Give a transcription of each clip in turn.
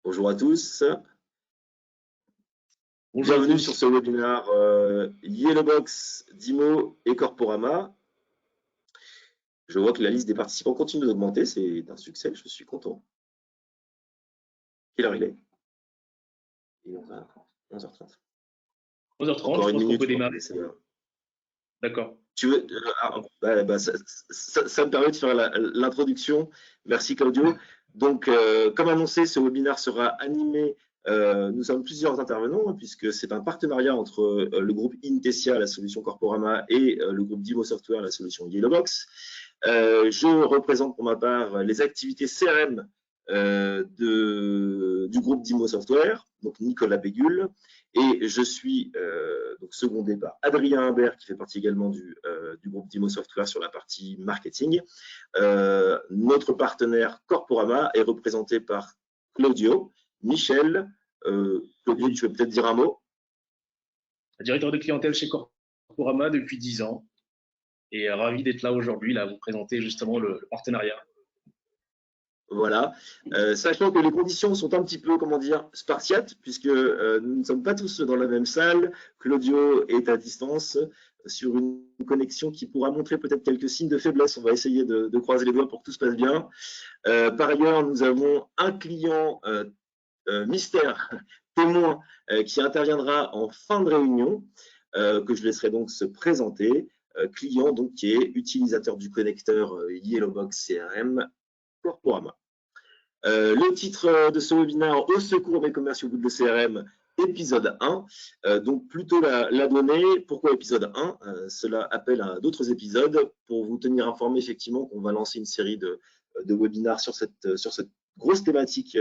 Bonjour à tous. Bonjour à Bienvenue tous. sur ce webinaire Yellowbox, Dimo et Corporama. Je vois que la liste des participants continue d'augmenter, c'est un succès, je suis content. Quelle heure il est? Il est 11h30. 11h30, Encore je une pense qu'on peut minute. démarrer. D'accord. Tu veux, ça me permet de faire l'introduction. Merci Claudio. Donc, comme annoncé, ce webinaire sera animé. Nous sommes plusieurs intervenants puisque c'est un partenariat entre le groupe Intesia, la solution Corporama, et le groupe Dimo Software, la solution Yellowbox. Je représente pour ma part les activités CRM du groupe Dimo Software, donc Nicolas Bégul, et je suis donc secondé par Adrien Imbert, qui fait partie également du groupe Dimo Software sur la partie marketing. Notre partenaire Corporama est représenté par Claudio, Michel. Claudio, tu veux peut-être dire un mot? Directeur de clientèle chez Corporama depuis 10 ans et ravi d'être là aujourd'hui, là, à vous présenter justement le partenariat. Voilà, sachant que les conditions sont un petit peu, comment dire, spartiates, puisque nous ne sommes pas tous dans la même salle. Claudio est à distance sur une connexion qui pourra montrer peut-être quelques signes de faiblesse. On va essayer de croiser les doigts pour que tout se passe bien. Par ailleurs, nous avons un client mystère, témoin, qui interviendra en fin de réunion, que je laisserai donc se présenter. Client donc qui est utilisateur du connecteur Yellowbox CRM Corporama. Le titre de ce webinaire, Au secours des commerciaux de CRM, épisode 1. Donc plutôt la donnée. Pourquoi épisode 1? Cela appelle à d'autres épisodes pour vous tenir informé effectivement qu'on va lancer une série de webinaires sur cette grosse thématique,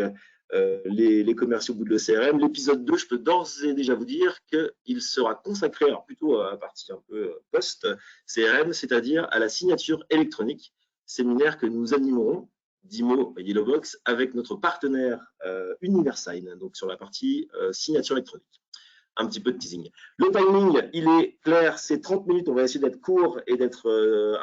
les commerciaux bout de CRM. L'épisode 2, je peux d'ores et déjà vous dire qu'il sera consacré, alors plutôt à la partie un peu post-CRM, c'est-à-dire à la signature électronique, séminaire que nous animerons Dimo Yellowbox avec notre partenaire Universign, donc sur la partie signature électronique. Un petit peu de teasing. Le timing, il est clair, c'est 30 minutes. On va essayer d'être court et d'être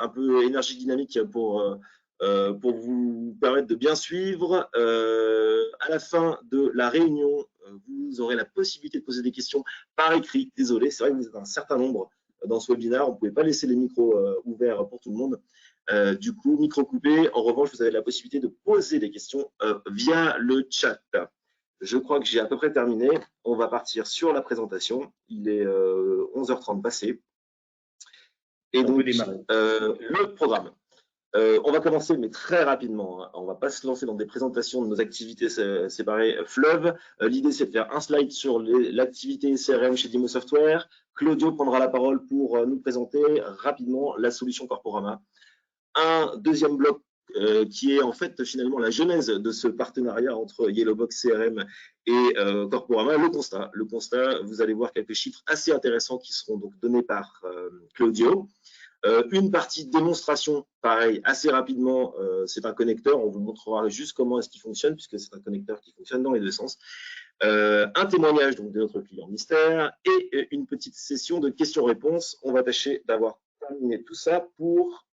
un peu énergie dynamique pour vous permettre de bien suivre. À la fin de la réunion, vous aurez la possibilité de poser des questions par écrit. Désolé, c'est vrai que vous êtes un certain nombre dans ce webinaire. On ne pouvait pas laisser les micros ouverts pour tout le monde. Du coup, micro coupé. En revanche, vous avez la possibilité de poser des questions via le chat. Je crois que j'ai à peu près terminé. On va partir sur la présentation. Il est 11h30 passé. Et donc, le programme. On va commencer, mais très rapidement. On ne va pas se lancer dans des présentations de nos activités séparées fleuve. L'idée, c'est de faire un slide sur l'activité CRM chez Dimo Software. Claudio prendra la parole pour nous présenter rapidement la solution Corporama. Un deuxième bloc qui est en fait finalement la genèse de ce partenariat entre Yellowbox CRM et Corporama, le constat. Le constat, vous allez voir quelques chiffres assez intéressants qui seront donc donnés par Claudio. Une partie démonstration, pareil, assez rapidement, c'est un connecteur, on vous montrera juste comment est-ce qu'il fonctionne, puisque c'est un connecteur qui fonctionne dans les deux sens. Un témoignage donc, de notre client mystère et une petite session de questions-réponses. On va tâcher d'avoir terminé tout ça pour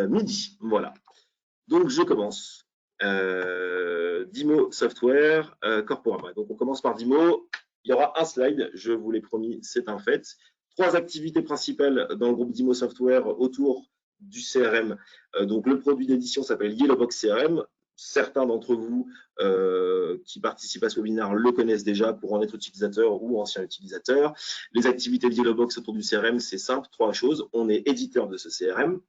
midi. Voilà. Donc, je commence. Dimo Software, Corporama. Donc, on commence par Dimo. Il y aura un slide, je vous l'ai promis, c'est un fait. 3 activités principales dans le groupe Dimo Software autour du CRM. Donc, le produit d'édition s'appelle Yellowbox CRM. Certains d'entre vous qui participent à ce webinaire le connaissent déjà pour en être utilisateur ou ancien utilisateur. Les activités de Yellowbox autour du CRM, c'est simple, 3 choses. On est éditeur de ce CRM.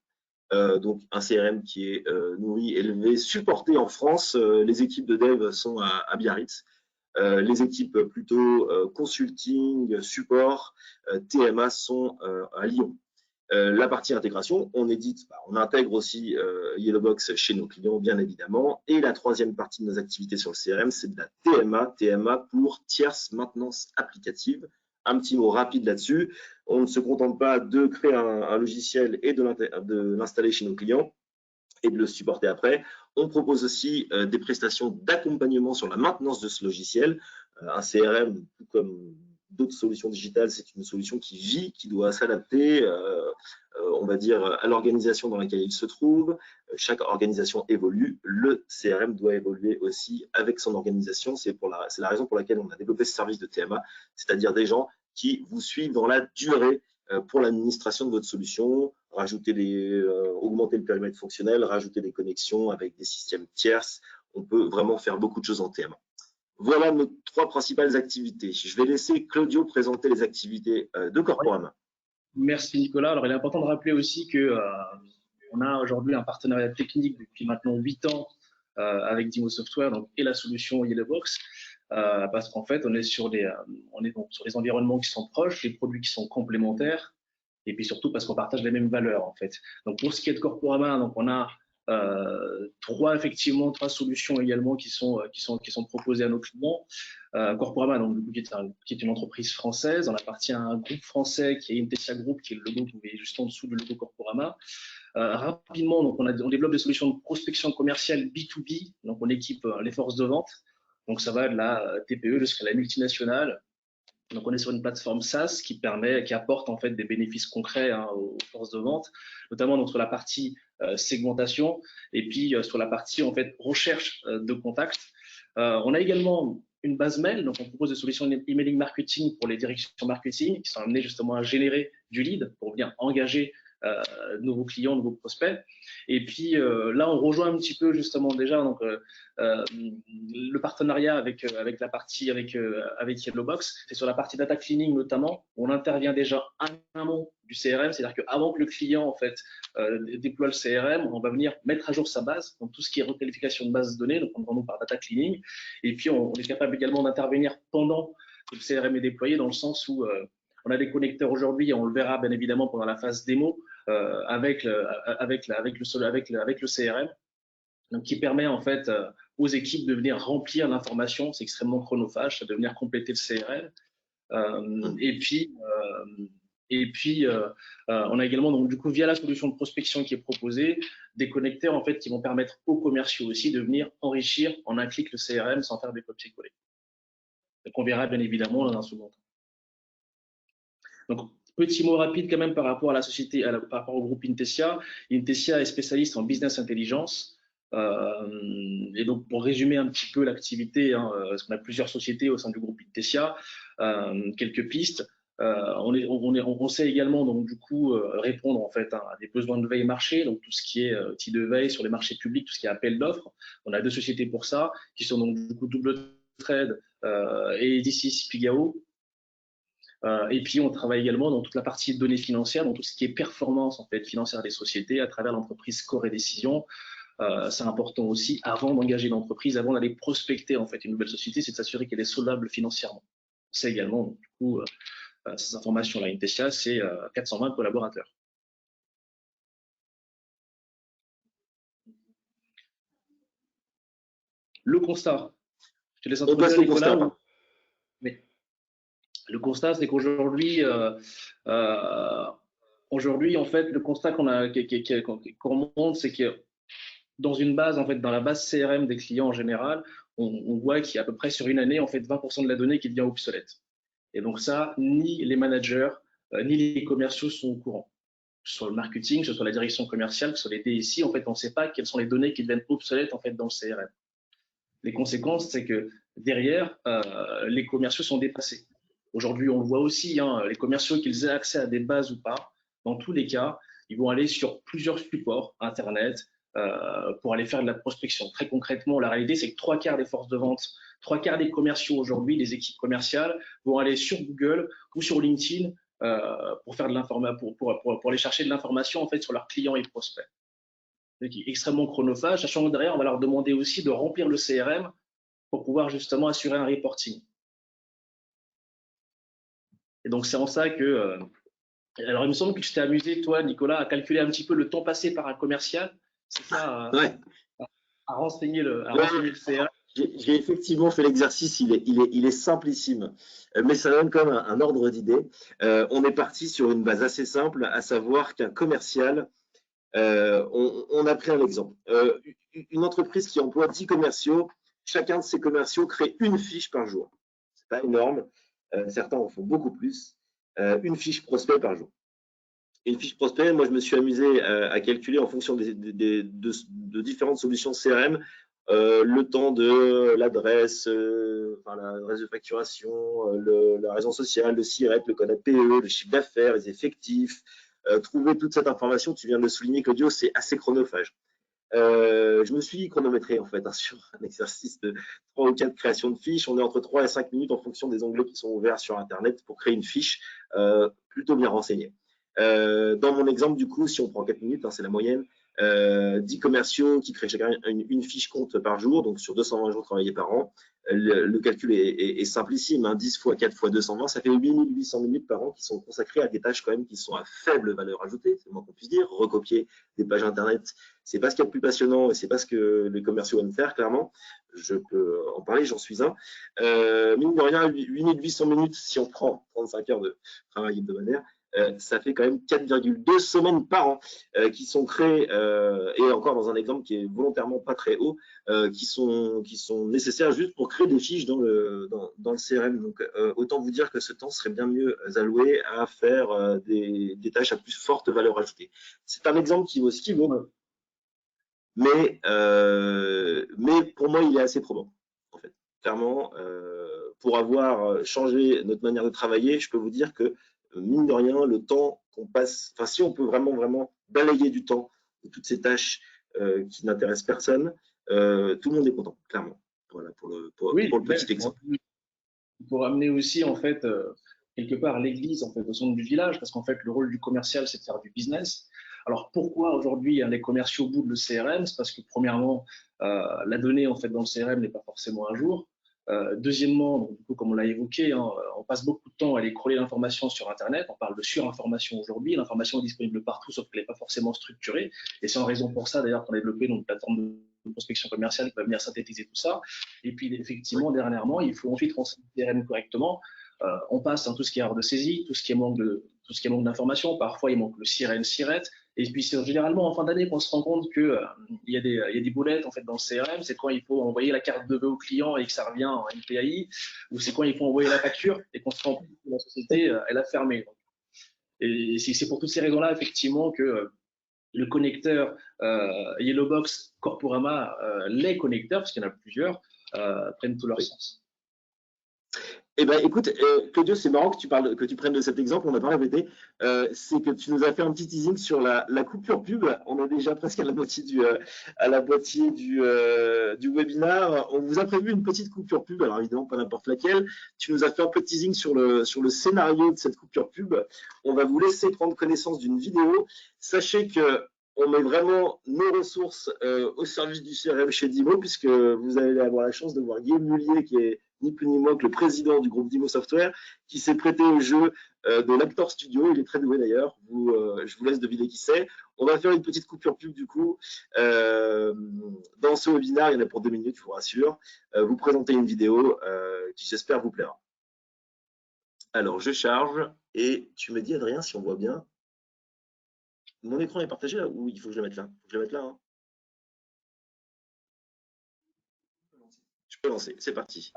Donc un CRM qui est nourri, élevé, supporté en France. Les équipes de dev sont à Biarritz. Les équipes plutôt consulting, support, TMA sont à Lyon. La partie intégration, on édite, on intègre aussi Yellowbox chez nos clients, bien évidemment. Et la troisième partie de nos activités sur le CRM, c'est de la TMA. TMA pour tierce maintenance applicative. Un petit mot rapide là-dessus. On ne se contente pas de créer un logiciel et de l'installer chez nos clients et de le supporter après. On propose aussi des prestations d'accompagnement sur la maintenance de ce logiciel. Un CRM, tout comme d'autres solutions digitales, c'est une solution qui vit, qui doit s'adapter, on va dire, à l'organisation dans laquelle il se trouve. Chaque organisation évolue, le CRM doit évoluer aussi avec son organisation. C'est la raison pour laquelle on a développé ce service de TMA, c'est-à-dire des gens qui vous suivent dans la durée pour l'administration de votre solution, augmenter le périmètre fonctionnel, rajouter des connexions avec des systèmes tierces. On peut vraiment faire beaucoup de choses en TMA. Voilà nos 3 principales activités. Je vais laisser Claudio présenter les activités de Corporama. Merci Nicolas. Alors il est important de rappeler aussi que on a aujourd'hui un partenariat technique depuis maintenant 8 ans avec Dimo Software et la solution Yellowbox, parce qu'en fait on est sur des environnements qui sont proches, des produits qui sont complémentaires, et puis surtout parce qu'on partage les mêmes valeurs en fait. Donc pour ce qui est de Corporama, donc on a 3 solutions également qui sont proposées à nos clients. Corporama, donc, qui est une entreprise française, on appartient à un groupe français qui est Intesia Group, qui est le logo que vous voyez juste en dessous du logo Corporama. Rapidement, donc on développe des solutions de prospection commerciale B2B, donc on équipe les forces de vente, donc ça va de la TPE jusqu'à la multinationale. Donc on est sur une plateforme SaaS qui apporte en fait des bénéfices concrets aux forces de vente, notamment donc sur la partie segmentation et puis sur la partie en fait recherche de contacts. On a également une base mail, donc on propose des solutions emailing marketing pour les directions marketing qui sont amenées justement à générer du lead pour bien engager nouveaux clients, nouveaux prospects. Et puis là, on rejoint un petit peu justement déjà le partenariat avec Yellowbox. C'est sur la partie data cleaning notamment. On intervient déjà en amont du CRM, c'est-à-dire qu'avant que le client en fait déploie le CRM, on va venir mettre à jour sa base, donc tout ce qui est requalification de base de données, donc on entend par data cleaning. Et puis on est capable également d'intervenir pendant que le CRM est déployé, dans le sens où on a des connecteurs aujourd'hui, et on le verra bien évidemment pendant la phase démo avec le CRM, donc qui permet en fait aux équipes de venir remplir l'information. C'est extrêmement chronophage, de venir compléter le CRM. Et puis on a également donc du coup via la solution de prospection qui est proposée des connecteurs en fait qui vont permettre aux commerciaux aussi de venir enrichir en un clic le CRM sans faire des copier-coller. Donc on verra bien évidemment dans un second temps. Donc, petit mot rapide quand même par rapport à la société, par rapport au groupe Intesia. Intesia est spécialiste en business intelligence. Et donc, pour résumer un petit peu l'activité, parce qu'on a plusieurs sociétés au sein du groupe Intesia, quelques pistes. On sait également donc du coup répondre en fait à des besoins de veille marché, donc tout ce qui est outil de veille sur les marchés publics, tout ce qui est appel d'offres. On a 2 sociétés pour ça, qui sont donc du coup Double Trade et D6 Pigao. Et puis, on travaille également dans toute la partie de données financières, dans tout ce qui est performance en fait, financière des sociétés à travers l'entreprise Score et Décision. C'est important aussi, avant d'engager l'entreprise, avant d'aller prospecter en fait, une nouvelle société, c'est de s'assurer qu'elle est solvable financièrement. C'est également, donc, du coup, ces informations-là. Intesia, c'est 420 collaborateurs. Le constat. Je te laisse introduire, Nicolas. Mais le constat, c'est qu'aujourd'hui, en fait, le constat qu'on remonte, c'est que dans une base, en fait, dans la base CRM des clients en général, on voit qu'il y a à peu près sur une année, en fait, 20% de la donnée qui devient obsolète. Et donc ça, ni les managers, ni les commerciaux sont au courant. Que ce soit le marketing, que ce soit la direction commerciale, que ce soit les DSI, en fait, on ne sait pas quelles sont les données qui deviennent obsolètes en fait dans le CRM. Les conséquences, c'est que derrière, les commerciaux sont dépassés. Aujourd'hui, on le voit aussi, les commerciaux, qu'ils aient accès à des bases ou pas, dans tous les cas, ils vont aller sur plusieurs supports Internet pour aller faire de la prospection. Très concrètement, la réalité, c'est que 3/4 des forces de vente, 3/4 des commerciaux aujourd'hui, des équipes commerciales, vont aller sur Google ou sur LinkedIn pour faire de l'information, pour aller chercher de l'information en fait sur leurs clients et prospects. Qui est extrêmement chronophage, sachant que derrière, on va leur demander aussi de remplir le CRM pour pouvoir justement assurer un reporting. Et donc, c'est en ça que… alors, il me semble que tu t'es amusé, toi, Nicolas, à calculer un petit peu le temps passé par un commercial. C'est ça, à renseigner le CRM. J'ai effectivement fait l'exercice, il est simplissime, mais ça donne comme un ordre d'idée. On est parti sur une base assez simple, à savoir qu'un commercial… on a pris un exemple. Une entreprise qui emploie 10 commerciaux, chacun de ces commerciaux crée une fiche par jour. C'est pas énorme. certains en font beaucoup plus, une fiche prospect par jour. Une fiche prospect, moi je me suis amusé à calculer en fonction de différentes solutions CRM le temps de l'adresse, enfin, l'adresse de facturation, la raison sociale, le SIRET, le code APE, le chiffre d'affaires, les effectifs. Trouver toute cette information, tu viens de le souligner, Claudio, c'est assez chronophage. Je me suis chronométré en fait sur un exercice de 3 ou 4 créations de fiches. On est entre 3 et 5 minutes en fonction des onglets qui sont ouverts sur Internet pour créer une fiche plutôt bien renseignée. Dans mon exemple, du coup, si on prend 4 minutes, hein, c'est la moyenne, 10 commerciaux qui créent chacun une fiche compte par jour, donc sur 220 jours travaillés par an. Le calcul est simplissime, hein, 10 fois 4 fois 220, ça fait 8800 minutes par an qui sont consacrées à des tâches quand même qui sont à faible valeur ajoutée, c'est le moins qu'on puisse dire. Recopier des pages Internet, c'est pas ce qu'il y a de plus passionnant et c'est pas ce que les commerciaux aiment faire, clairement. Je peux en parler, j'en suis un. Mine de rien, 8800 minutes, si on prend 35 heures de travail hebdomadaire, ça fait quand même 4,2 semanes par an qui sont créées, et encore dans un exemple qui est volontairement pas très haut, qui sont nécessaires juste pour créer des fiches dans le CRM. Donc, autant vous dire que ce temps serait bien mieux alloué à faire des tâches à plus forte valeur ajoutée. C'est un exemple qui vaut ce qu'il vaut, mais pour moi, il est assez probant, en fait. Clairement, pour avoir changé notre manière de travailler, je peux vous dire que mine de rien, le temps qu'on passe, enfin si on peut vraiment balayer du temps de toutes ces tâches qui n'intéressent personne, tout le monde est content, clairement. Voilà pour le petit exemple. Pour amener aussi en fait quelque part l'église en fait au centre du village, parce qu'en fait le rôle du commercial c'est de faire du business. Alors pourquoi aujourd'hui les commerciaux boudent le CRM? C'est parce que premièrement la donnée en fait dans le CRM n'est pas forcément à jour. Deuxièmement, donc, du coup, comme on l'a évoqué, hein, on passe beaucoup de temps à aller crawler l'information sur Internet. On parle de surinformation aujourd'hui. L'information est disponible partout, sauf qu'elle n'est pas forcément structurée. Et c'est en raison pour ça, d'ailleurs, qu'on a développé une plateforme de prospection commerciale qui va venir synthétiser tout ça. Et puis, effectivement, dernièrement, il faut ensuite renseigner le CRM correctement. On passe tout ce qui est erreur de saisie, tout ce qui est manque d'informations. Parfois, il manque le SIREN, SIRET. Et puis, c'est généralement en fin d'année qu'on se rend compte qu'il y a des boulettes en fait, dans le CRM. C'est quand il faut envoyer la carte de vœux au client et que ça revient en MPAI, ou c'est quand il faut envoyer la facture et qu'on se rend compte que la société, elle a fermé. Et c'est pour toutes ces raisons-là, effectivement, que le connecteur Yellowbox Corporama, les connecteurs, parce qu'il y en a plusieurs, prennent tout leur sens. Eh ben, écoute, Claudio, c'est marrant que tu prennes de cet exemple, on n'a pas répété. C'est que tu nous as fait un petit teasing sur la coupure pub. On est déjà presque à la moitié du webinaire. On vous a prévu une petite coupure pub, alors évidemment pas n'importe laquelle. Tu nous as fait un peu de teasing sur le scénario de cette coupure pub. On va vous laisser prendre connaissance d'une vidéo. Sachez que on met vraiment nos ressources au service du CRM chez Dimo, puisque vous allez avoir la chance de voir Guillaume Mullier, qui est ni plus ni moins que le président du groupe Dimo Software, qui s'est prêté au jeu de l'Actor Studio. Il est très doué d'ailleurs. Je vous laisse deviner qui c'est. On va faire une petite coupure pub du coup. Dans ce webinaire, il y en a pour 2 minutes, je vous rassure. Vous présentez une vidéo qui, j'espère, vous plaira. Alors, je charge et tu me dis, Adrien, si on voit bien. Mon écran est partagé là ou il faut que je le mette là? Faut que je le mette là, hein. Je peux lancer, c'est parti.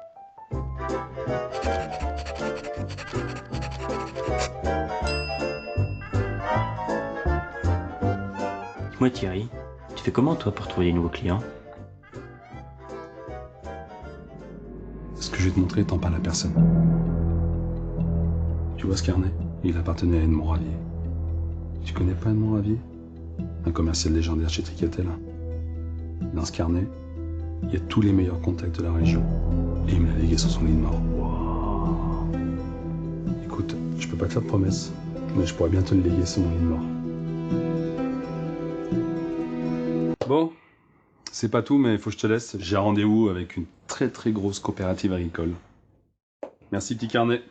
Dis-moi Thierry, tu fais comment toi pour trouver des nouveaux clients? Ce que je vais te montrer t'en parle à personne. Tu vois ce carnet? Il appartenait à Edmond Ravier. Tu connais pas Edmond Ravier? Un commercial légendaire chez Tricatel. Dans ce carnet, il y a tous les meilleurs contacts de la région. Et il me l'a légué sur son lit de mort. Wow. Écoute, je peux pas te faire de promesse, mais je pourrais bien te le léguer sur mon lit de mort. Bon, c'est pas tout, mais il faut que je te laisse. J'ai rendez-vous avec une très grosse coopérative agricole. Merci petit carnet.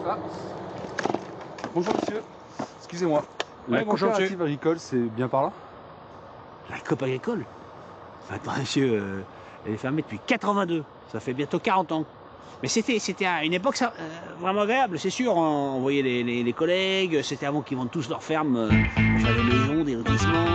Ah. Bonjour monsieur, excusez-moi. La coopérative agricole, c'est bien par là? La coop agricole? Attends, monsieur, elle est fermée depuis 82. Ça fait bientôt 40 ans. Mais c'était à une époque ça, vraiment agréable, c'est sûr. On voyait les collègues, c'était avant qu'ils vendent tous leurs fermes, pour faire des maisons, des lotissements.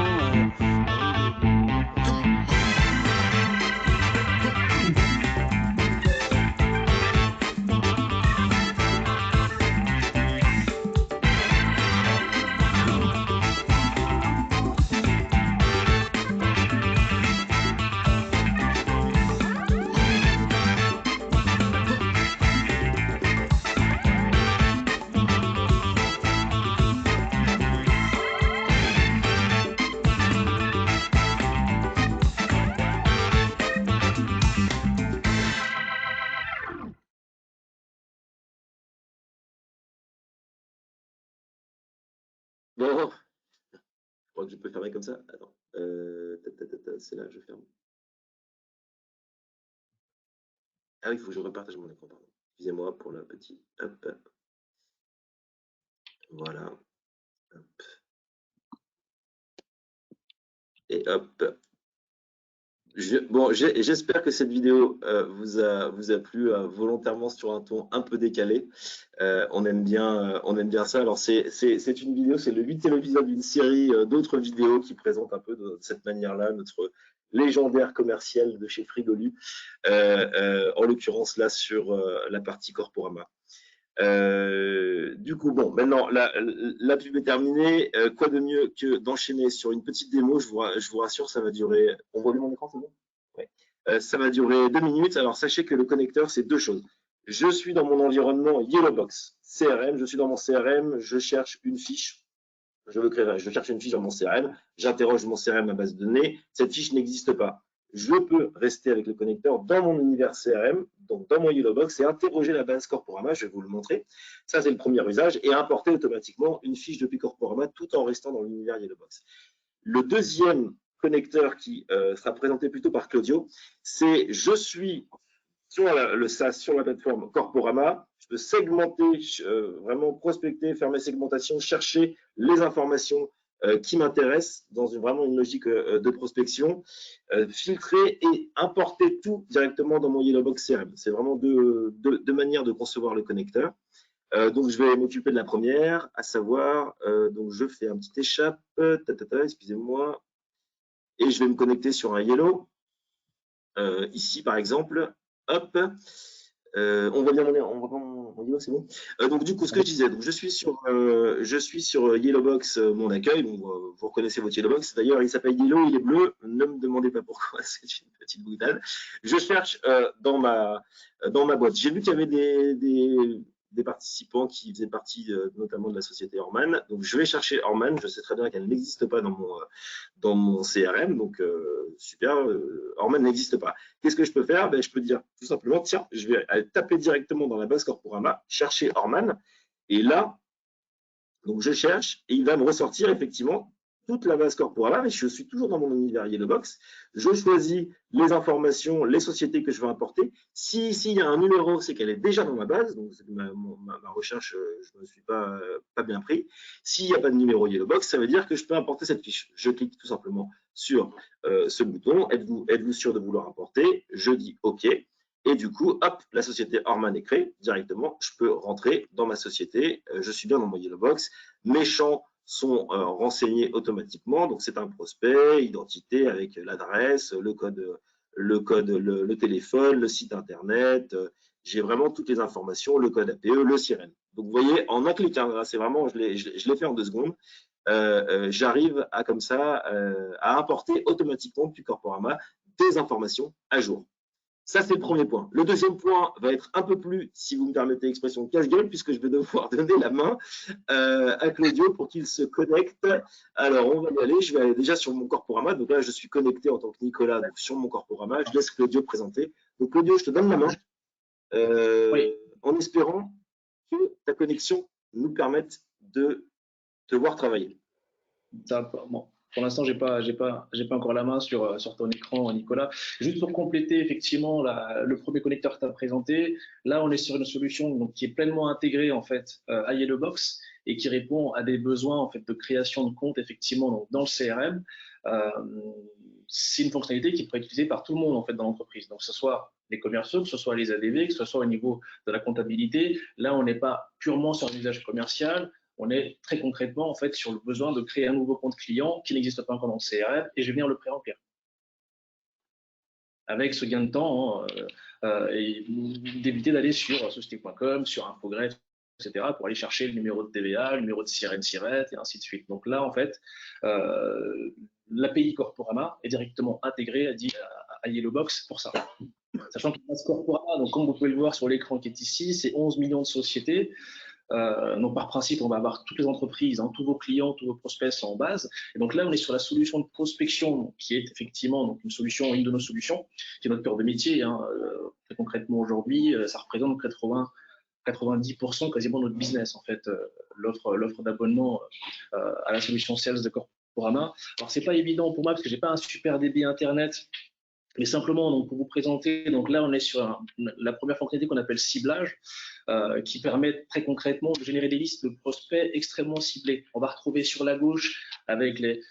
Bon, je crois que je peux fermer comme ça. Attends. C'est là, je ferme. Ah oui, il faut que je repartage mon écran, pardon. Excusez-moi pour le petit. Hop. Voilà. Hop. Et hop. Bon, j'espère que cette vidéo vous a plu volontairement sur un ton un peu décalé. On aime bien ça. Alors c'est une vidéo, c'est le 8e épisode d'une série d'autres vidéos qui présentent un peu de cette manière-là notre légendaire commercial de chez Frigolu, en l'occurrence là sur la partie Corporama. Du coup, bon, maintenant, la pub est terminée. Quoi de mieux que d'enchaîner sur une petite démo? Je vous rassure, ça va durer. On voit bien mon écran, c'est bon? Ouais. Ça va durer 2 minutes. Alors, sachez que le connecteur, c'est deux choses. Je suis dans mon environnement Yellowbox CRM. Je suis dans mon CRM. Je cherche une fiche. Je cherche une fiche dans mon CRM. J'interroge mon CRM, ma base de données. Cette fiche n'existe pas. Je peux rester avec le connecteur dans mon univers CRM, donc dans mon Yellowbox, et interroger la base Corporama, je vais vous le montrer. Ça, c'est le premier usage, et importer automatiquement une fiche depuis Corporama tout en restant dans l'univers Yellowbox. Le deuxième connecteur qui sera présenté plutôt par Claudio, c'est je suis sur le SaaS, sur la plateforme Corporama, je peux segmenter, vraiment prospecter, faire mes segmentations, chercher les informations qui m'intéressent dans vraiment une logique de prospection, filtrer et importer tout directement dans mon Yellowbox CRM. C'est vraiment deux manières de concevoir le connecteur. Donc, je vais m'occuper de la première, à savoir, donc je fais un petit échappe, excusez-moi, et je vais me connecter sur un Yellow. Ici, par exemple, hop, on voit bien mon Yellow, c'est bon. Donc, du coup, ce que je disais, donc, je suis sur Yellowbox, mon accueil. Donc, vous reconnaissez votre Yellowbox. D'ailleurs, il s'appelle Yellow, il est bleu. Ne me demandez pas pourquoi, c'est une petite boutade. Je cherche dans ma boîte. J'ai vu qu'il y avait des participants qui faisaient partie notamment de la société Orman. Donc, je vais chercher Orman. Je sais très bien qu'elle n'existe pas dans mon CRM. Donc, super, Orman n'existe pas. Qu'est-ce que je peux faire? Je peux dire tout simplement, tiens, je vais aller taper directement dans la base Corporama, chercher Orman. Et là, donc je cherche et il va me ressortir effectivement toute la base Corporama, mais je suis toujours dans mon univers Yellowbox. Je choisis les informations, les sociétés que je veux importer. S'il y a un numéro, c'est qu'elle est déjà dans ma base, donc ma recherche, je ne me suis pas bien pris. S'il n'y a pas de numéro Yellowbox, ça veut dire que je peux importer cette fiche. Je clique tout simplement sur ce bouton. Êtes-vous sûr de vouloir importer? Je dis OK. Et du coup, hop, la société Orman est créée directement. Je peux rentrer dans ma société. Je suis bien dans mon Yellowbox. Mes champs sont renseignés automatiquement. Donc, c'est un prospect, identité avec l'adresse, le code, le téléphone, le site internet. J'ai vraiment toutes les informations, le code APE, le sirène. Donc, vous voyez, en un clic, hein, c'est vraiment, je l'ai fait en 2 secondes. J'arrive à comme ça à importer automatiquement depuis Corporama des informations à jour. Ça, c'est le premier point. Le deuxième point va être un peu plus, si vous me permettez l'expression, casse-gueule, puisque je vais devoir donner la main à Claudio pour qu'il se connecte. Alors, on va y aller. Je vais aller déjà sur mon Corporama. Donc là, je suis connecté en tant que Nicolas donc sur mon Corporama. Je laisse Claudio présenter. Donc, Claudio, je te donne la main Oui. en espérant que ta connexion nous permette de te voir travailler. Bon. Pour l'instant, j'ai pas encore la main sur ton écran, Nicolas. Juste pour compléter, effectivement, le premier connecteur que tu as présenté, là, on est sur une solution donc, qui est pleinement intégrée en fait à Yellowbox et qui répond à des besoins en fait de création de compte effectivement donc, dans le CRM. c'est une fonctionnalité qui pourrait être utilisée par tout le monde en fait dans l'entreprise. Donc, que ce soit les commerciaux, que ce soit les ADV, que ce soit au niveau de la comptabilité. Là, on n'est pas purement sur un usage commercial, on est très concrètement en fait sur le besoin de créer un nouveau compte client qui n'existe pas encore dans le CRM et je vais venir le pré-remplir. Avec ce gain de temps et d'éviter d'aller sur société.com, sur Infogreffe, etc., pour aller chercher le numéro de TVA, le numéro de Siret, et ainsi de suite. Donc là, en fait, l'API Corporama est directement intégrée à Yellowbox pour ça. Sachant que Corporama, donc comme vous pouvez le voir sur l'écran qui est ici, c'est 11 millions de sociétés. Donc par principe, on va avoir toutes les entreprises, tous vos clients, tous vos prospects sont en base. Et donc là, on est sur la solution de prospection, donc, qui est effectivement donc, une de nos solutions, qui est notre cœur de métier. Très concrètement aujourd'hui, ça représente 90% quasiment de notre business, en fait, l'offre d'abonnement à la solution Sales de Corporama. Alors c'est pas évident pour moi parce que j'ai pas un super débit Internet. Mais simplement, donc, pour vous présenter, donc là, on est sur la première fonctionnalité qu'on appelle ciblage, qui permet très concrètement de générer des listes de prospects extrêmement ciblés. On va retrouver sur la gauche, avec les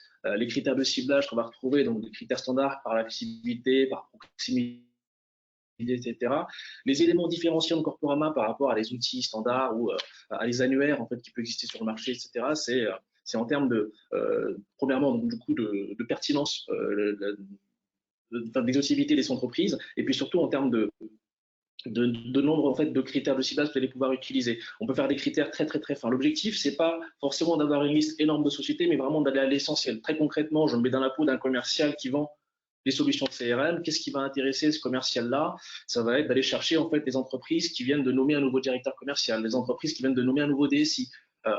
critères de ciblage, on va retrouver donc, des critères standards par la visibilité, par proximité, etc. Les éléments différenciants de Corporama par rapport à des outils standards ou à les annuaires en fait, qui peuvent exister sur le marché, etc., c'est en termes de, premièrement, donc, du coup, de pertinence, d'exhaustivité des entreprises, et puis surtout en termes de nombre en fait, de critères de ciblage que vous allez pouvoir utiliser. On peut faire des critères très fins. L'objectif, c'est pas forcément d'avoir une liste énorme de sociétés, mais vraiment d'aller à l'essentiel. Très concrètement, je me mets dans la peau d'un commercial qui vend des solutions de CRM. Qu'est-ce qui va intéresser ce commercial-là? Ça va être d'aller chercher en fait des entreprises qui viennent de nommer un nouveau directeur commercial, des entreprises qui viennent de nommer un nouveau DSI.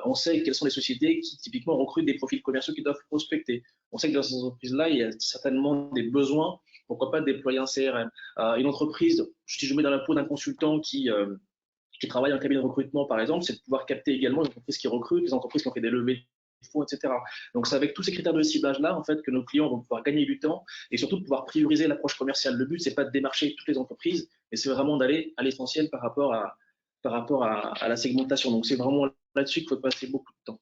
On sait quelles sont les sociétés qui typiquement recrutent des profils commerciaux qui doivent prospecter. On sait que dans ces entreprises-là, il y a certainement des besoins. Pourquoi pas déployer un CRM? Une entreprise, si je mets dans la peau d'un consultant qui travaille en cabinet de recrutement, par exemple, c'est de pouvoir capter également les entreprises qui recrutent, les entreprises qui ont fait des levées de fonds, etc. Donc, c'est avec tous ces critères de ciblage-là, en fait, que nos clients vont pouvoir gagner du temps et surtout de pouvoir prioriser l'approche commerciale. Le but, c'est pas de démarcher toutes les entreprises, mais c'est vraiment d'aller à l'essentiel par rapport à la segmentation. Donc, c'est vraiment là-dessus qu'il faut passer beaucoup de temps.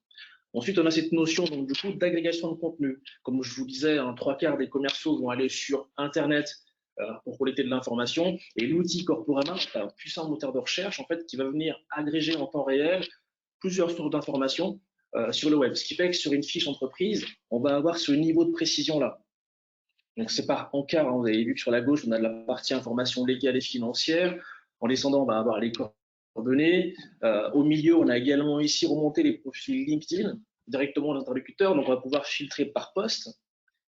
Ensuite, on a cette notion donc, du coup, d'agrégation de contenu. Comme je vous disais, 3/4 des commerciaux vont aller sur Internet pour collecter de l'information. Et l'outil Corporama, c'est un puissant moteur de recherche en fait, qui va venir agréger en temps réel plusieurs sources d'informations sur le web. Ce qui fait que sur une fiche entreprise, on va avoir ce niveau de précision-là. Donc, c'est par encart. Vous avez vu que sur la gauche, on a de la partie information légale et financière. En descendant, on va avoir les coordonnées. Au milieu, on a également ici remonté les profils LinkedIn directement dans l'interlocuteur. Donc, on va pouvoir filtrer par poste.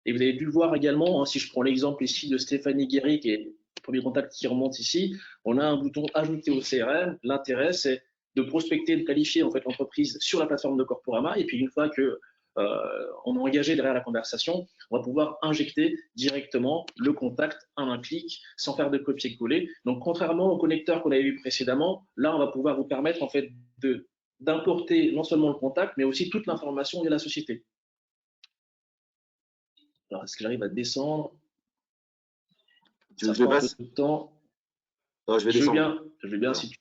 Et vous avez dû le voir également, si je prends l'exemple ici de Stéphanie Guéry, qui est le premier contact qui remonte ici, on a un bouton ajouter au CRM. L'intérêt, c'est de prospecter, de qualifier en fait l'entreprise sur la plateforme de Corporama. Et puis, une fois que on est engagé derrière la conversation, on va pouvoir injecter directement le contact en un clic sans faire de copier-coller. Donc, contrairement au connecteur qu'on avait vu précédemment, là, on va pouvoir vous permettre en fait d'importer non seulement le contact, mais aussi toute l'information de la société. Alors, est-ce que j'arrive à descendre? Tu veux que je passe? Non, je vais descendre. Je vais bien si tu...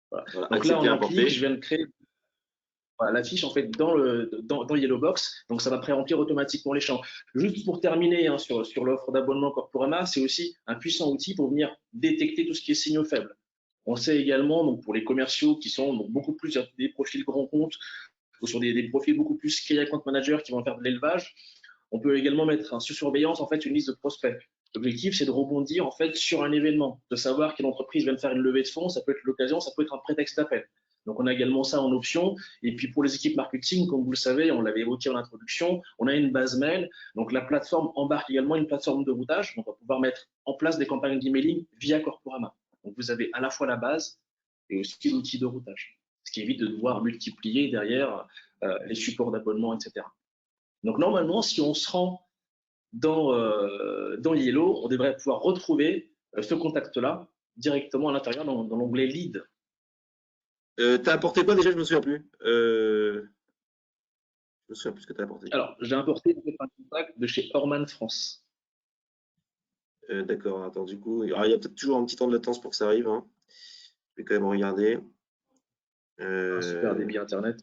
Voilà. Voilà, donc là, on a un clic, je viens de créer la fiche en fait dans Yellowbox, donc ça va pré-remplir automatiquement les champs. Juste pour terminer sur l'offre d'abonnement Corporama, c'est aussi un puissant outil pour venir détecter tout ce qui est signaux faibles. On sait également, donc pour les commerciaux qui sont donc, beaucoup plus sur des profils grands comptes ou sur des profils beaucoup plus key account managers qui vont faire de l'élevage, on peut également mettre sous surveillance en fait une liste de prospects. L'objectif, c'est de rebondir en fait sur un événement, de savoir quelle entreprise vient de faire une levée de fonds, ça peut être l'occasion, ça peut être un prétexte d'appel. Donc, on a également ça en option. Et puis, pour les équipes marketing, comme vous le savez, on l'avait évoqué en introduction, on a une base mail. Donc, la plateforme embarque également une plateforme de routage. Donc, on va pouvoir mettre en place des campagnes d'emailing via Corporama. Donc, vous avez à la fois la base et aussi l'outil de routage, ce qui évite de devoir multiplier derrière les supports d'abonnement, etc. Donc, normalement, si on se rend dans Yellow, on devrait pouvoir retrouver ce contact-là directement à l'intérieur dans l'onglet Lead. T'as apporté quoi déjà? Je me souviens plus. Je me souviens plus ce que t'as apporté. Alors, j'ai importé un contact de chez Orman France. D'accord, attends, du coup, alors, il y a peut-être toujours un petit temps de latence pour que ça arrive. Hein. Je vais quand même regarder. Un super débit Internet.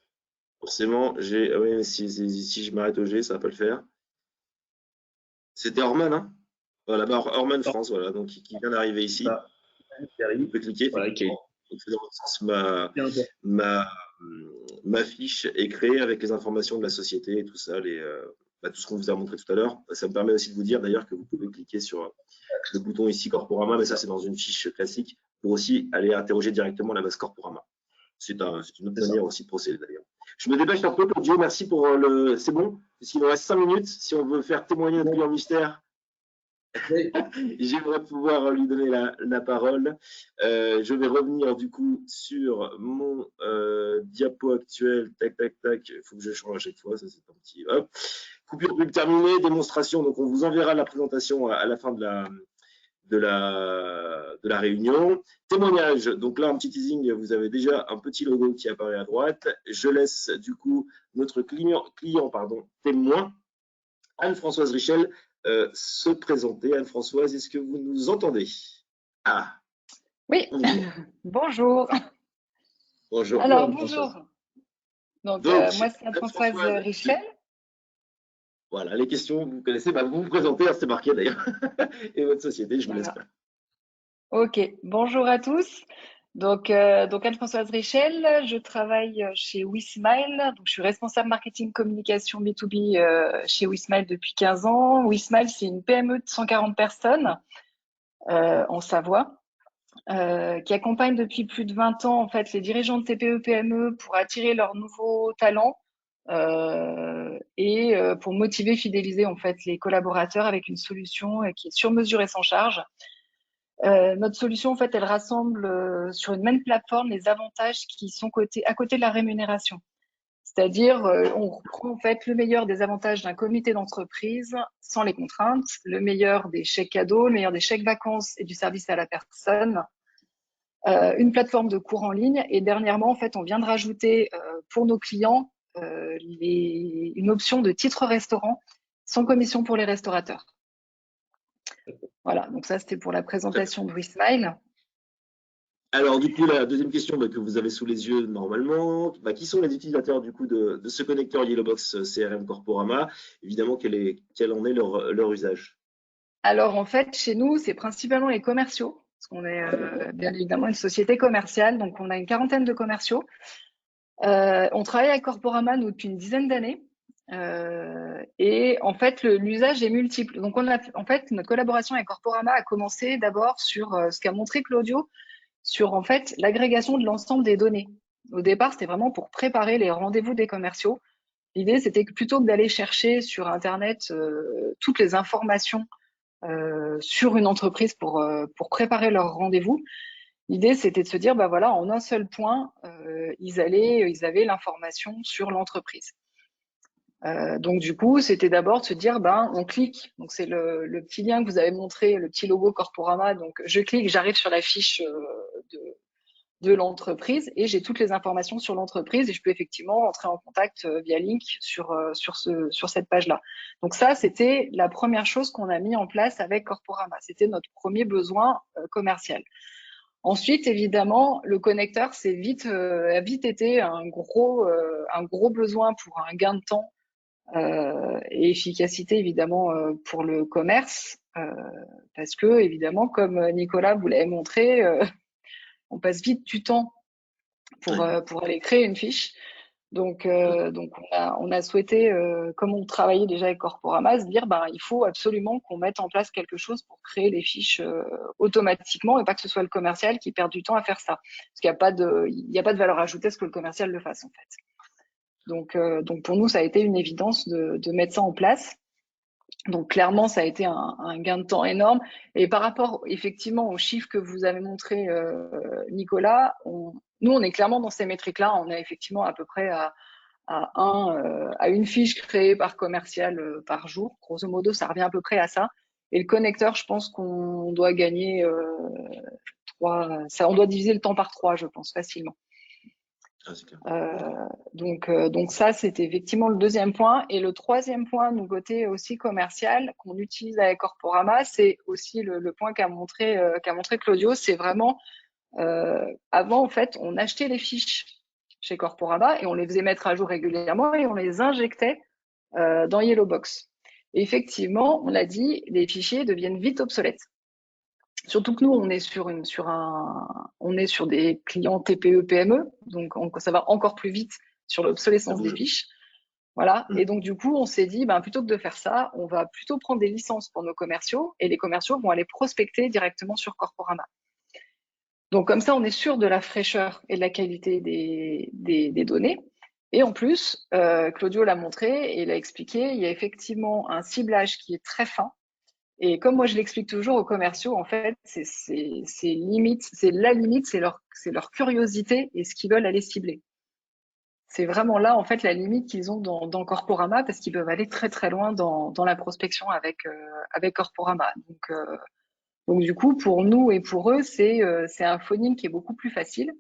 Forcément, j'ai. Ah oui, si je m'arrête au G, ça va pas le faire. C'était Orman, hein? Voilà, bah, Orman France, voilà, donc qui vient d'arriver ici. Ça, Vous pouvez cliquer, voilà, effectivement. Donc, c'est dans le sens, bien sûr. ma fiche est créée avec les informations de la société et tout ça, tout ce qu'on vous a montré tout à l'heure. Ça me permet aussi de vous dire d'ailleurs que vous pouvez cliquer sur le bouton ici Corporama, mais ça c'est dans une fiche classique pour aussi aller interroger directement la base Corporama. C'est une autre manière aussi de procéder d'ailleurs. Je me dépêche un peu, Claudio, merci pour c'est bon, puisqu'il nous reste 5 minutes. Si on veut faire témoigner notre client mystère, Oui. j'aimerais pouvoir lui donner la parole. Je vais revenir du coup sur mon diapo actuel. Tac, tac, tac. Il faut que je change à chaque fois. Ça, c'est un petit. Hop. Coupure pub terminée. Démonstration. Donc, on vous enverra la présentation à la fin de la réunion. Témoignage. Donc là, un petit teasing. Vous avez déjà un petit logo qui apparaît à droite. Je laisse du coup notre client témoin, Anne-Françoise Richel, se présenter. Anne-Françoise, est-ce que vous nous entendez? Ah. Oui, bonjour. Bonjour. Alors, bonjour. Donc moi, c'est Anne-Françoise Richel. Voilà, les questions, vous connaissez, vous vous présentez, c'est marqué d'ailleurs, et votre société, je vous laisse faire. Ok, bonjour à tous. Donc Anne-Françoise Richel, je travaille chez WeSmile. Donc, je suis responsable marketing communication B2B chez WeSmile depuis 15 ans. WeSmile, c'est une PME de 140 personnes en Savoie. Qui accompagne depuis plus de 20 ans en fait les dirigeants de TPE-PME pour attirer leurs nouveaux talents et pour motiver, fidéliser en fait les collaborateurs avec une solution qui est sur mesure et sans charge. Notre solution en fait, elle rassemble sur une même plateforme les avantages qui sont à côté de la rémunération. C'est-à-dire, on reprend en fait le meilleur des avantages d'un comité d'entreprise sans les contraintes, le meilleur des chèques cadeaux, le meilleur des chèques vacances et du service à la personne, une plateforme de cours en ligne. Et dernièrement, en fait, on vient de rajouter pour nos clients une option de titre restaurant sans commission pour les restaurateurs. Voilà, donc ça, c'était pour la présentation de WeSmile. Alors, du coup, la deuxième question que vous avez sous les yeux normalement, qui sont les utilisateurs du coup de ce connecteur Yellowbox CRM Corporama? Évidemment, quel en est leur usage? Alors, en fait, chez nous, c'est principalement les commerciaux, parce qu'on est bien évidemment une société commerciale, donc on a une quarantaine de commerciaux. On travaille avec Corporama, nous, depuis une dizaine d'années. Et en fait, l'usage est multiple. Donc, en fait, notre collaboration avec Corporama a commencé d'abord sur ce qu'a montré Claudio, sur en fait l'agrégation de l'ensemble des données. Au départ, c'était vraiment pour préparer les rendez-vous des commerciaux. L'idée, c'était que plutôt que d'aller chercher sur Internet toutes les informations sur une entreprise pour préparer leur rendez-vous, l'idée, c'était de se dire, voilà, en un seul point, ils avaient l'information sur l'entreprise. Donc du coup, c'était d'abord de se dire, on clique. Donc c'est le petit lien que vous avez montré, le petit logo Corporama. Donc je clique, j'arrive sur la fiche de l'entreprise et j'ai toutes les informations sur l'entreprise et je peux effectivement entrer en contact via link sur cette page-là. Donc ça, c'était la première chose qu'on a mis en place avec Corporama. C'était notre premier besoin commercial. Ensuite, évidemment, le connecteur a vite été un gros besoin pour un gain de temps et efficacité, évidemment, pour le commerce, parce que, évidemment, comme Nicolas vous l'avait montré, on passe vite du temps pour aller créer une fiche. Donc on a souhaité, comme on travaillait déjà avec Corporama, se dire il faut absolument qu'on mette en place quelque chose pour créer les fiches automatiquement et pas que ce soit le commercial qui perde du temps à faire ça. Parce qu'il n'y a pas de valeur ajoutée à ce que le commercial le fasse en fait. Donc pour nous, ça a été une évidence de mettre ça en place. Donc clairement, ça a été un gain de temps énorme. Et par rapport effectivement aux chiffres que vous avez montrés, Nicolas, nous, on est clairement dans ces métriques-là. On est effectivement à peu près à une fiche créée par commercial par jour. Grosso modo, ça revient à peu près à ça. Et le connecteur, je pense qu'on doit gagner on doit diviser le temps par 3, je pense, facilement. Donc ça, c'était effectivement le deuxième point. Et le troisième point, du côté aussi commercial, qu'on utilise avec Corporama, c'est aussi le point qu'a montré Claudio. C'est vraiment, avant, en fait, on achetait les fiches chez Corporama et on les faisait mettre à jour régulièrement et on les injectait dans Yellowbox. Et effectivement, on l'a dit, les fichiers deviennent vite obsolètes. Surtout que nous, on est sur des clients TPE, PME, donc ça va encore plus vite sur l'obsolescence des fiches. Voilà. Et donc, du coup, on s'est dit, plutôt que de faire ça, on va plutôt prendre des licences pour nos commerciaux et les commerciaux vont aller prospecter directement sur Corporama. Donc, comme ça, on est sûr de la fraîcheur et de la qualité des données. Et en plus, Claudio l'a montré et l'a expliqué, il y a effectivement un ciblage qui est très fin. Et comme moi, je l'explique toujours aux commerciaux, en fait, c'est la limite, c'est leur curiosité et ce qu'ils veulent aller cibler. C'est vraiment là, en fait, la limite qu'ils ont dans Corporama parce qu'ils peuvent aller très, très loin dans la prospection avec Corporama. Donc, du coup, pour nous et pour eux, c'est un phoning qui est beaucoup plus facile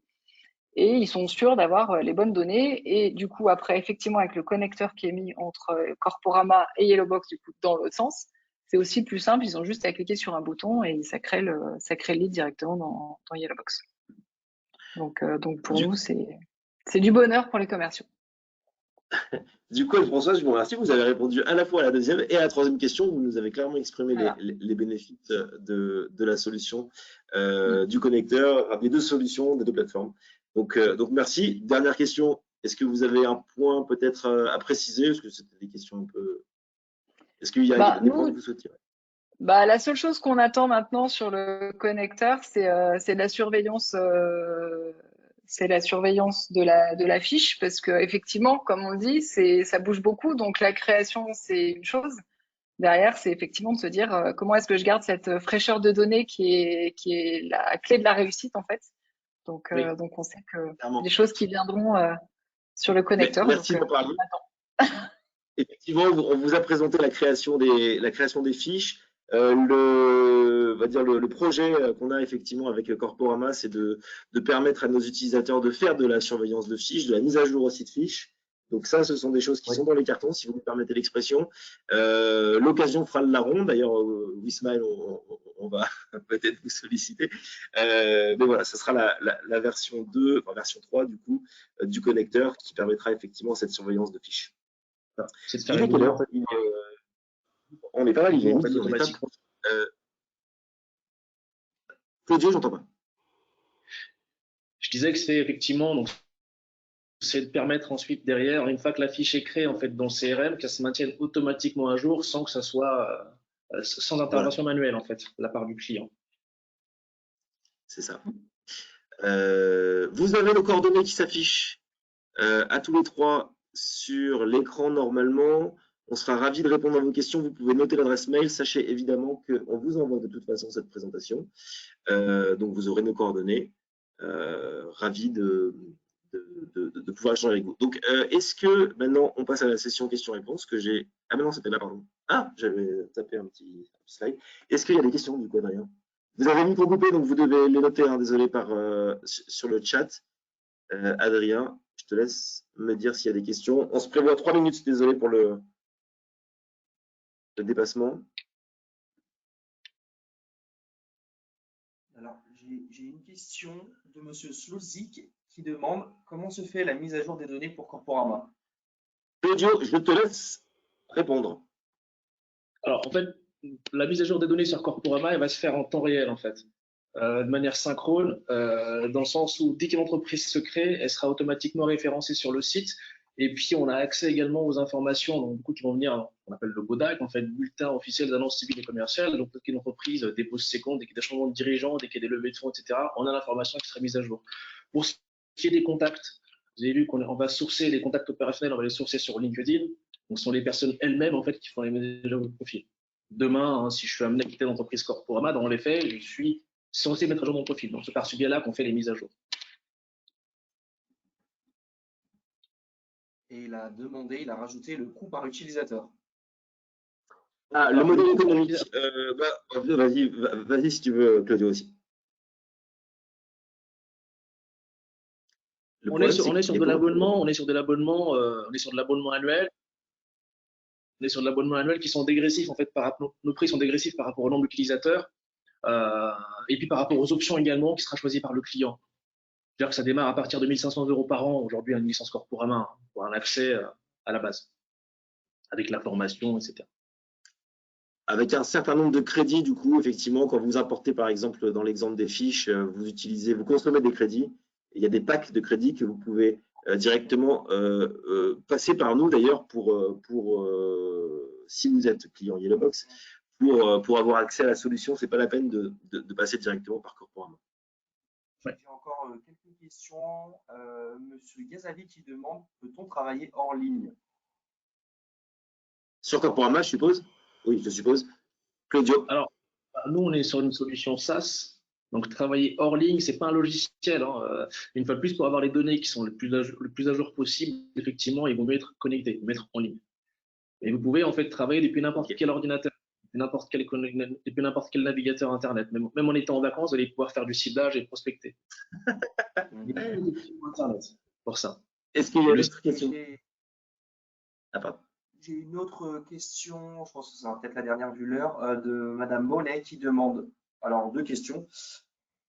et ils sont sûrs d'avoir les bonnes données. Et du coup, après, effectivement, avec le connecteur qui est mis entre Corporama et Yellowbox, du coup, dans l'autre sens, c'est aussi plus simple. Ils ont juste à cliquer sur un bouton et ça crée le lead directement dans Yellowbox. Donc pour nous, c'est du bonheur pour les commerciaux. Du coup, François, je vous remercie. Vous avez répondu à la fois à la deuxième et à la troisième question. Vous nous avez clairement exprimé les bénéfices de la solution du connecteur, des deux solutions, des deux plateformes. Donc merci. Dernière question. Est-ce que vous avez un point peut-être à préciser? Est-ce que c'était des questions un peu… Est-ce qu'il y a des points que vous souhaitiez? La seule chose qu'on attend maintenant sur le connecteur, c'est la surveillance. C'est la surveillance de la fiche parce que effectivement, comme on le dit, ça bouge beaucoup. Donc la création, c'est une chose. Derrière, c'est effectivement de se dire comment est-ce que je garde cette fraîcheur de données qui est la clé de la réussite en fait. Donc on sait que des choses qui viendront sur le connecteur. Merci d'en parler. Effectivement, on vous a présenté la création des fiches. Le projet qu'on a effectivement avec Corporama, c'est de permettre à nos utilisateurs de faire de la surveillance de fiches, de la mise à jour aussi de fiches. Donc ça, ce sont des choses qui sont dans les cartons, si vous me permettez l'expression. L'occasion fera le larron. D'ailleurs, Wismail, on va peut-être vous solliciter. Mais voilà, ce sera la version 2, enfin version 3 du coup, du connecteur qui permettra effectivement cette surveillance de fiches. C'est de faire une heure. On est pas mal, il est automatique. Claudio, j'entends pas. Je disais que c'est effectivement, donc, c'est de permettre ensuite derrière, une fois que la fiche est créée en fait dans le CRM, qu'elle se maintienne automatiquement à jour sans que ça soit sans intervention manuelle en fait de la part du client. C'est ça. Vous avez nos coordonnées qui s'affichent à tous les trois sur l'écran normalement. On sera ravis de répondre à vos questions. Vous pouvez noter l'adresse mail. Sachez évidemment qu'on vous envoie de toute façon cette présentation. Donc, vous aurez nos coordonnées. Ravis de pouvoir échanger avec vous. Donc, est-ce que maintenant, on passe à la session questions-réponses que j'ai… Ah, mais non, c'était là, pardon. Ah, j'avais tapé un petit slide. Est-ce qu'il y a des questions, du coup, Adrien? Vous avez mis pour couper, donc vous devez les noter. Désolé sur le chat. Adrien, je te laisse me dire s'il y a des questions. On se prévoit 3 minutes, désolé pour le dépassement. Alors, j'ai une question de Monsieur Slozik qui demande comment se fait la mise à jour des données pour Corporama. Claudio, je te laisse répondre. Alors, en fait, la mise à jour des données sur Corporama, elle va se faire en temps réel, en fait, de manière synchrone, dans le sens où dès qu'une entreprise se crée, elle sera automatiquement référencée sur le site. Et puis, on a accès également aux informations, donc, beaucoup qui vont venir, on appelle le BODAC, en fait, bulletin officiel d'annonces civiles et commerciales. Donc, dès qu'une entreprise dépose ses comptes, dès qu'il y a des changements de dirigeants, dès qu'il y a des levées de fonds, etc., on a l'information qui sera mise à jour. Pour ce qui est des contacts, vous avez vu qu'on va sourcer les contacts opérationnels, on va les sourcer sur LinkedIn. Donc, ce sont les personnes elles-mêmes, en fait, qui font les mises à jour de profil. Demain, si je suis amené à quitter l'entreprise Corporama, dans les faits, je suis censé mettre à jour mon profil. Donc, c'est par ce biais-là qu'on fait les mises à jour. Et il a demandé, il a rajouté le coût par utilisateur. Ah, le modèle économique. Vas-y si tu veux, Claudio aussi. On est sur de l'abonnement, on est sur de l'abonnement annuel. On est sur de l'abonnement annuel qui sont dégressifs en fait nos prix sont dégressifs par rapport au nombre d'utilisateurs et puis par rapport aux options également qui sera choisi par le client. C'est-à-dire que ça démarre à partir de 1 500 € par an aujourd'hui une licence Corporama pour un accès à la base avec la formation, etc. avec un certain nombre de crédits, du coup, effectivement, quand vous importez, par exemple, dans l'exemple des fiches, vous consommez des crédits. Il y a des packs de crédits que vous pouvez directement passer par nous, d'ailleurs, si vous êtes client Yellowbox, pour avoir accès à la solution. C'est pas la peine de passer directement par Corporama. J'ai encore quelques questions. Monsieur Gazali qui demande, peut-on travailler hors ligne? Sur Corporama, je suppose? Oui, je suppose. Claudio? Alors, nous, on est sur une solution SaaS. Donc, travailler hors ligne, c'est pas un logiciel. Une fois de plus, pour avoir les données qui sont le plus à jour possible, effectivement, ils vont mieux être connectés, ils vont être en ligne. Et vous pouvez en fait travailler depuis n'importe quel ordinateur, depuis n'importe quel navigateur Internet. Même en étant en vacances, vous allez pouvoir faire du ciblage et prospecter. Il y a beaucoup d'options Internet pour ça. Est-ce qu'il y a d'autres questions? J'ai une autre question, je pense que c'est peut-être la dernière vu l'heure, de Madame Monet qui demande, alors 2 questions.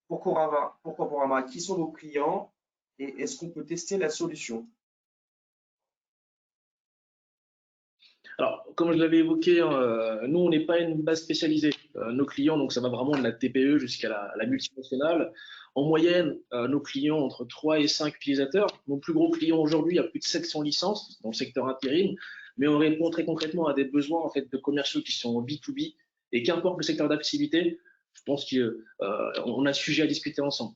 Pour Corporama, qui sont nos clients et est-ce qu'on peut tester la solution? Alors, comme je l'avais évoqué, nous, on n'est pas une base spécialisée. Nos clients, donc ça va vraiment de la TPE jusqu'à la multinationale. En moyenne, nos clients entre 3 et 5 utilisateurs. Mon plus gros client aujourd'hui a plus de 700 licences dans le secteur intérim, mais on répond très concrètement à des besoins en fait de commerciaux qui sont B2B et qu'importe le secteur d'activité, je pense qu'on a sujet à discuter ensemble.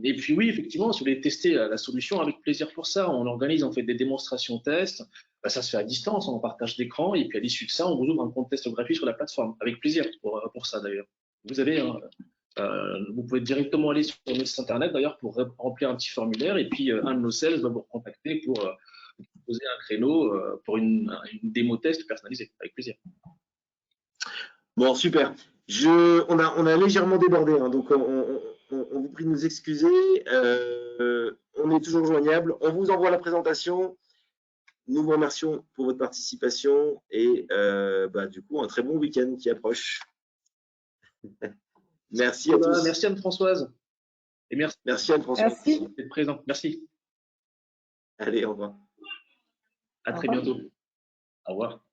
Et puis oui, effectivement, si vous voulez tester la solution, avec plaisir pour ça, on organise en fait des démonstrations tests. Ça se fait à distance, on partage d'écran et puis à l'issue de ça, on vous ouvre un compte test gratuit sur la plateforme. Avec plaisir pour ça d'ailleurs. Vous pouvez directement aller sur notre site internet d'ailleurs pour remplir un petit formulaire et puis un de nos sales va vous recontacter pour poser un créneau pour une démo test personnalisée. Avec plaisir. Bon, super. On a légèrement débordé, hein, donc on vous prie de nous excuser. On est toujours joignable. On vous envoie la présentation. Nous vous remercions pour votre participation et du coup, un très bon week-end qui approche. Merci à tous. Merci Anne-Françoise. Et merci Anne-Françoise d'être présent. Merci. Allez, au revoir. À très bientôt. Au revoir.